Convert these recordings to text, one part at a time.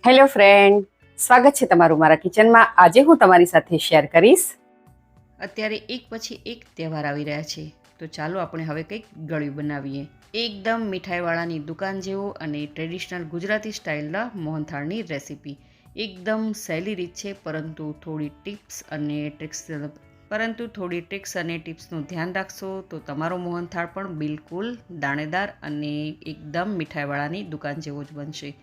Hello friend, સ્વાગત છે તમારું મારા કિચનમાં. આજે હું તમારી સાથે શેર કરીશ. અત્યારે એક પછી એક તહેવાર આવી રહ્યા છે, તો ચાલો આપણે હવે કંઈક ગળ્યું બનાવીએ. એકદમ મીઠાઈવાળાની દુકાન જેવો અને ટ્રેડિશનલ ગુજરાતી સ્ટાઇલના મોહનથાળની રેસીપી. એકદમ સહેલી રીત છે, પરંતુ થોડી ટ્રિક્સ અને ટિપ્સનું ધ્યાન રાખશો તો તમારો મોહનથાળ પણ બિલકુલ દાણેદાર અને એકદમ મીઠાઈવાળાની દુકાન જેવો જ બનશે.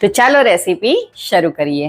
તો ચાલો રેસીપી શરૂ કરીએ.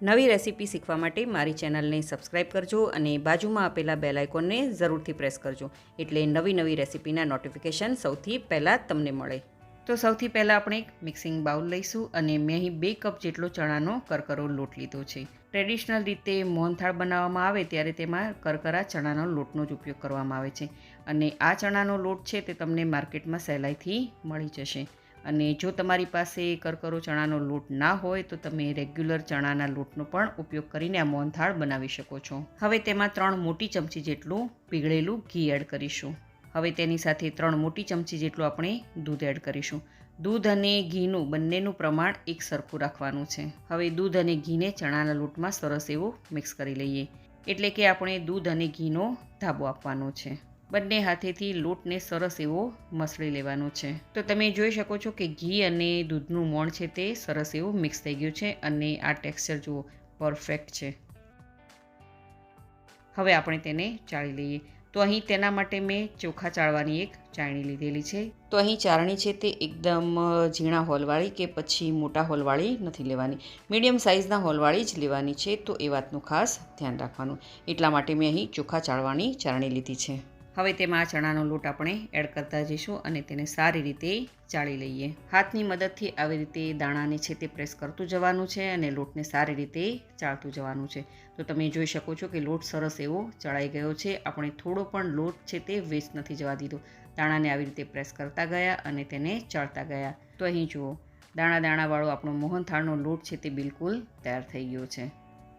નવી રેસીપી શીખવા માટે મારી ચેનલને સબસ્ક્રાઈબ કરજો અને બાજુમાં આપેલા બેલ આઇકોનને જરૂરથી પ્રેસ કરજો, એટલે નવી રેસીપીના નોટિફિકેશન સૌથી પહેલાં તમને મળે. તો સૌથી પહેલાં આપણે એક મિક્સિંગ બાઉલ લઈશું અને મેં અહીં 2 કપ જેટલો ચણાનો કરકરો લોટ લીધો છે. ટ્રેડિશનલ રીતે મોહનથાળ બનાવવામાં આવે ત્યારે તેમાં કરકરા ચણાનો લોટનો જ ઉપયોગ કરવામાં આવે છે, અને આ ચણાનો લોટ છે તે તમને માર્કેટમાં સહેલાઈથી મળી જશે. અને જો તમારી પાસે કરકરો ચણાનો લોટ ના હોય તો તમે રેગ્યુલર ચણાના લોટનો પણ ઉપયોગ કરીને આ મોહનથાળ બનાવી શકો છો. હવે તેમાં 3 મોટી ચમચી જેટલું પીગળેલું ઘી એડ કરીશું. હવે તેની સાથે 3 મોટી ચમચી જેટલું આપણે દૂધ એડ કરીશું. દૂધ અને ઘીનું બંનેનું પ્રમાણ એક સરખું રાખવાનું છે. હવે દૂધ અને ઘીને ચણાના લોટમાં સરસ એવું મિક્સ કરી લઈએ, એટલે કે આપણે દૂધ અને ઘીનો ધાબો આપવાનો છે. બંને હાથેથી લોટને સરસ એવો મસળી લેવાનો છે. તો તમે જોઈ શકો છો કે ઘી અને દૂધનું મોણ છે તે સરસ એવું મિક્સ થઈ ગયું છે અને આ ટેક્સચર જુઓ, પરફેક્ટ છે. હવે આપણે તેને ચાળી લઈએ. તો અહીં તેના માટે મેં ચોખા ચાળવાની એક ચાળણી લીધેલી છે. તો અહીં ચાળણી છે તે એકદમ ઝીણા હોલવાળી કે પછી મોટા હોલવાળી નથી લેવાની, મીડિયમ સાઇઝના હોલવાળી જ લેવાની છે. તો એ વાતનું ખાસ ધ્યાન રાખવાનું, એટલા માટે મેં અહીં ચોખા ચાળવાની ચાળણી લીધી છે. હવે તેમાં આ ચણાનો લોટ આપણે એડ કરતા જઈશું અને તેને સારી રીતે ચાળી લઈએ. હાથની મદદથી આવી રીતે દાણાને છે તે પ્રેસ કરતું જવાનું છે અને લોટને સારી રીતે ચાળતું જવાનું છે. તો તમે જોઈ શકો છો કે લોટ સરસ એવો ચડાઈ ગયો છે. આપણે થોડો પણ લોટ છે તે વેસ્ટ નથી જવા દીધો. દાણાને આવી રીતે પ્રેસ કરતા ગયા અને તેને ચાળતા ગયા. તો અહીં જુઓ, દાણાવાળો આપણો મોહનથાળનો લોટ છે તે બિલકુલ તૈયાર થઈ ગયો છે.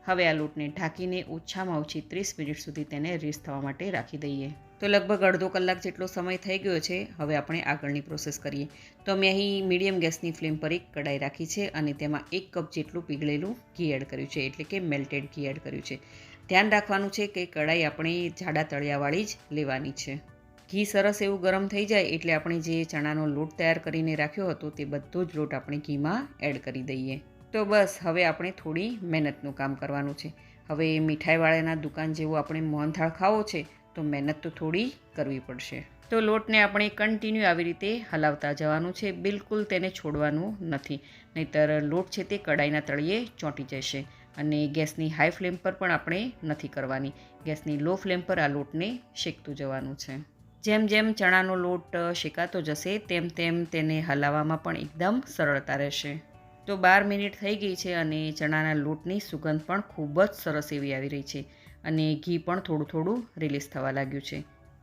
હવે આ લોટને ઢાંકીને ઓછામાં ઓછી 30 મિનિટ સુધી તેને રેસ્ટ થવા માટે રાખી દઈએ. તો લગભગ અડધો કલાક જેટલો સમય થઈ ગયો છે. હવે આપણે આગળની પ્રોસેસ કરીએ. તો મેં અહીં મીડિયમ ગેસની ફ્લેમ પર એક કઢાઈ રાખી છે અને તેમાં 1 કપ જેટલું પીગળેલું ઘી એડ કર્યું છે, એટલે કે મેલ્ટેડ ઘી એડ કર્યું છે. ધ્યાન રાખવાનું છે કે કઢાઈ આપણે જાડા તળિયાવાળી જ લેવાની છે. ઘી સરસ એવું ગરમ થઈ જાય એટલે આપણે જે ચણાનો લોટ તૈયાર કરીને રાખ્યો હતો તે બધો જ લોટ આપણે ઘીમાં એડ કરી દઈએ. તો બસ હવે આપણે થોડી મહેનતનું કામ કરવાનું છે. હવે મીઠાઈવાળાના દુકાન જેવો આપણે મોહનથાળ ખાવો છે તો મહેનત તો થોડી કરવી પડશે. તો લોટને આપણે કન્ટિન્યુ આવી રીતે હલાવતા જવાનું છે, બિલકુલ તેને છોડવાનું નથી, નહીંતર લોટ છે તે કડાઈના તળિયે ચોંટી જશે. અને ગેસની હાઈ ફ્લેમ પર પણ આપણે નથી કરવાની, ગેસની લો ફ્લેમ પર આ લોટને શેકતું જવાનું છે. જેમ જેમ ચણાનો લોટ શેકાતો જશે તેમ તેમ તેને હલાવવામાં પણ એકદમ સરળતા રહેશે. તો 12 મિનિટ થઈ ગઈ છે અને ચણાના લોટની સુગંધ પણ ખૂબ જ સરસ એવી આવી રહી છે અને ઘી પણ થોડું રિલીઝ થવા લાગ્યું છે.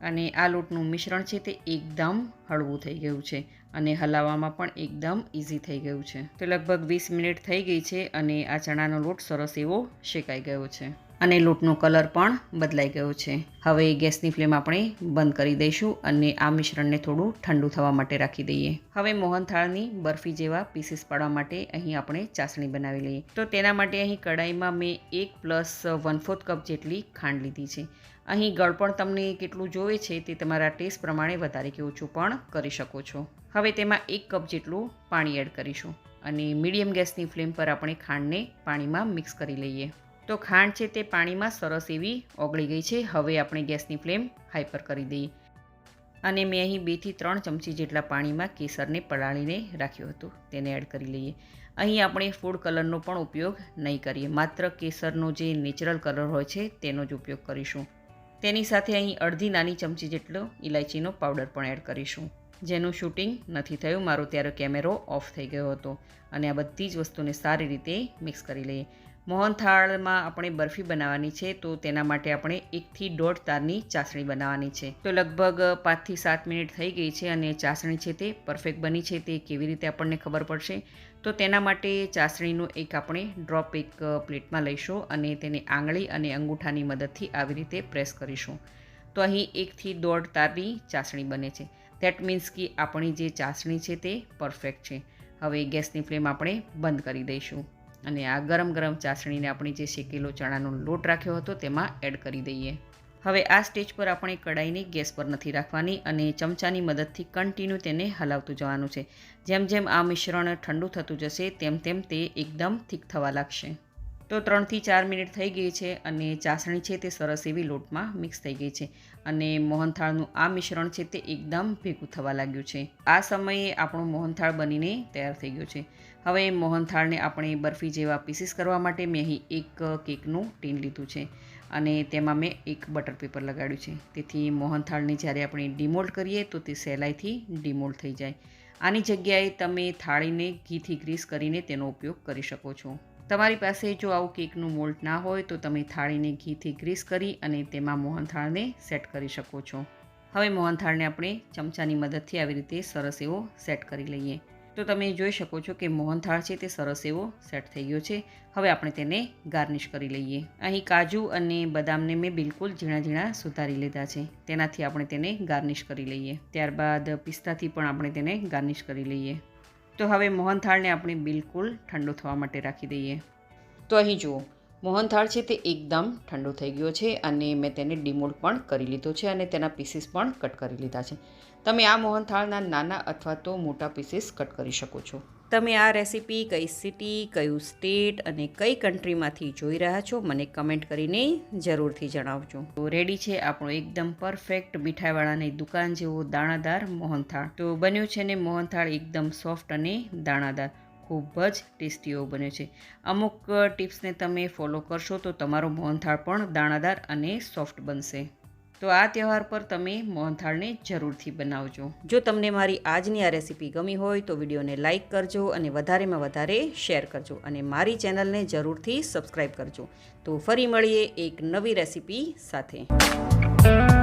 અને આ લોટનું મિશ્રણ છે તે એકદમ હળવું થઈ ગયું છે અને હલાવવામાં પણ એકદમ ઇઝી થઈ ગયું છે. તો લગભગ 20 મિનિટ થઈ ગઈ છે અને આ ચણાનો લોટ સરસ એવો શેકાઈ ગયો છે અને લોટનો કલર પણ બદલાઈ ગયો છે. હવે ગેસની ફ્લેમ આપણે બંધ કરી દઈશું અને આ મિશ્રણને થોડું ઠંડુ થવા માટે રાખી દઈએ. હવે મોહનથાળની બરફી જેવા પીસીસ પાડવા માટે અહીં આપણે ચાસણી બનાવી લઈએ. તો તેના માટે અહીં કઢાઈમાં મેં 1 + 1/4 કપ જેટલી ખાંડ લીધી છે. અહીં ગળપણ તમને કેટલું જોવે છે તે તમારા ટેસ્ટ પ્રમાણે વધારે કે ઓછું પણ કરી શકો છો. હવે તેમાં 1 કપ જેટલું પાણી એડ કરીશું અને મીડિયમ ગેસની ફ્લેમ પર આપણે ખાંડને પાણીમાં મિક્સ કરી લઈએ. તો ખાંડ છે તે પાણીમાં સરસ એવી ઓગળી ગઈ છે. હવે આપણે ગેસની ફ્લેમ હાઈ પર કરી દઈએ અને મેં અહીં 2 થી 3 ચમચી જેટલા પાણીમાં કેસરને પલાળીને રાખ્યું હતું, તેને એડ કરી લઈએ. અહીં આપણે ફૂડ કલરનો પણ ઉપયોગ નહીં કરીએ, માત્ર કેસરનો જે નેચરલ કલર હોય છે તેનો જ ઉપયોગ કરીશું. તેની સાથે અહીં અડધી નાની ચમચી જેટલો ઇલાયચીનો પાવડર પણ એડ કરીશું, જેનું શૂટિંગ નથી થયું, મારો ત્યારે કેમેરો ઓફ થઈ ગયો હતો. અને આ બધી જ વસ્તુને સારી રીતે મિક્સ કરી લઈએ. મોહનથાળમાં આપણે બરફી બનાવવાની છે, તો તેના માટે આપણે 1 થી 1.5 તારની ચાસણી બનાવવાની છે. તો લગભગ 5 થી 7 મિનિટ થઈ ગઈ છે અને ચાસણી છે તે પરફેક્ટ બની છે તે કેવી રીતે આપણને ખબર પડશે? તો તેના માટે ચાસણીનું આપણે ડ્રોપ એક પ્લેટમાં લઈશું અને તેને આંગળી અને અંગૂઠાની મદદથી આવી રીતે પ્રેસ કરીશું. તો અહીં 1 થી 1.5 તારની ચાસણી બને છે. ધેટ મીન્સ કે આપણી જે ચાસણી છે તે પરફેક્ટ છે. હવે ગેસની ફ્લેમ આપણે બંધ કરી દઈશું અને આ ગરમ ગરમ ચાસણીને આપણે જે શેકેલો ચણાનો લોટ રાખ્યો હતો તેમાં એડ કરી દઈએ. હવે આ સ્ટેજ પર આપણે કઢાઈને ગેસ પર નથી રાખવાની અને ચમચાની મદદથી કન્ટિન્યુ તેને હલાવતું જવાનું છે. જેમ જેમ આ મિશ્રણ ઠંડુ થતું જશે તેમ તેમ તે એકદમ થીક થવા લાગશે. તો 3 થી 4 મિનિટ થઈ ગઈ છે અને ચાસણી છે તે સરસ એવી લોટમાં મિક્સ થઈ ગઈ છે અને મોહનથાળનું આ મિશ્રણ છે તે એકદમ ભેગું થવા લાગ્યું છે. આ સમયે આપણો મોહનથાળ બનીને તૈયાર થઈ ગયો છે. હવે મોહનથાળને આપણે બરફી જેવા પીસીસ કરવા માટે મેં અહીં એક કેકનું ટીન લીધું છે અને તેમાં મેં એક બટર પેપર લગાડ્યું છે. તેથી મોહનથાળને જ્યારે આપણે ડીમોલ્ડ કરીએ તો તે સહેલાઈથી ડીમોલ્ડ થઈ જાય. આની જગ્યાએ તમે થાળીને ઘીથી ગ્રીસ કરીને તેનો ઉપયોગ કરી શકો છો. તમારી પાસે જો આવું કેકનું મોલ્ડ ના હોય તો તમે થાળીને ઘીથી ગ્રીસ કરી અને તેમાં મોહનથાળને સેટ કરી શકો છો. હવે મોહનથાળને આપણે ચમચાની મદદથી આવી રીતે સરસ એવો સેટ કરી લઈએ. તો તમે જોઈ શકો છો કે મોહનથાળ છે તે સરસ એવો સેટ થઈ ગયો છે. હવે આપણે તેને ગાર્નિશ કરી લઈએ. અહીં કાજુ અને બદામને મેં બિલકુલ ઝીણા ઝીણા સુધારી લીધા છે. તેનાથી આપણે તેને ગાર્નિશ કરી લઈએ. ત્યારબાદ પિસ્તાથી પણ આપણે તેને ગાર્નિશ કરી લઈએ. તો હવે મોહનથાળને આપણે બિલકુલ ઠંડુ થવા માટે રાખી દઈએ. તો અહીં જુઓ, મોહનથાળ છે તે એકદમ ઠંડુ થઈ ગયો છે અને મેં તેને ડીમોલ્ડ પણ કરી લીધો છે અને તેના પીસીસ પણ કટ કરી લીધા છે. તમે આ મોહનથાળના નાના અથવા તો મોટા પીસીસ કટ કરી શકો છો. તમે આ રેસીપી કઈ સિટી, કયું સ્ટેટ અને કઈ કન્ટ્રીમાંથી જોઈ રહ્યા છો મને કમેન્ટ કરીને જરૂરથી જણાવજો. તો રેડી છે આપણો એકદમ પરફેક્ટ મીઠાઈવાળાની દુકાન જેવો દાણાદાર મોહનથાળ. તો બન્યું છે ને મોહનથાળ એકદમ સોફ્ટ અને દાણાદાર. ખૂબ જ ટેસ્ટી એવો બન્યો છે. અમુક ટિપ્સને તમે ફોલો કરશો તો તમારો મોહનથાળ પણ દાણાદાર અને સોફ્ટ બનશે. તો આ તહેવાર પર તમે મોહનથાળને જરૂરથી બનાવજો. જો તમને મારી આજની આ રેસીપી ગમી હોય તો વિડીયોને લાઇક કરજો અને વધારેમાં વધારે શેર કરજો અને મારી ચેનલને જરૂરથી સબસ્ક્રાઈબ કરજો. તો ફરી મળીએ એક નવી રેસીપી સાથે.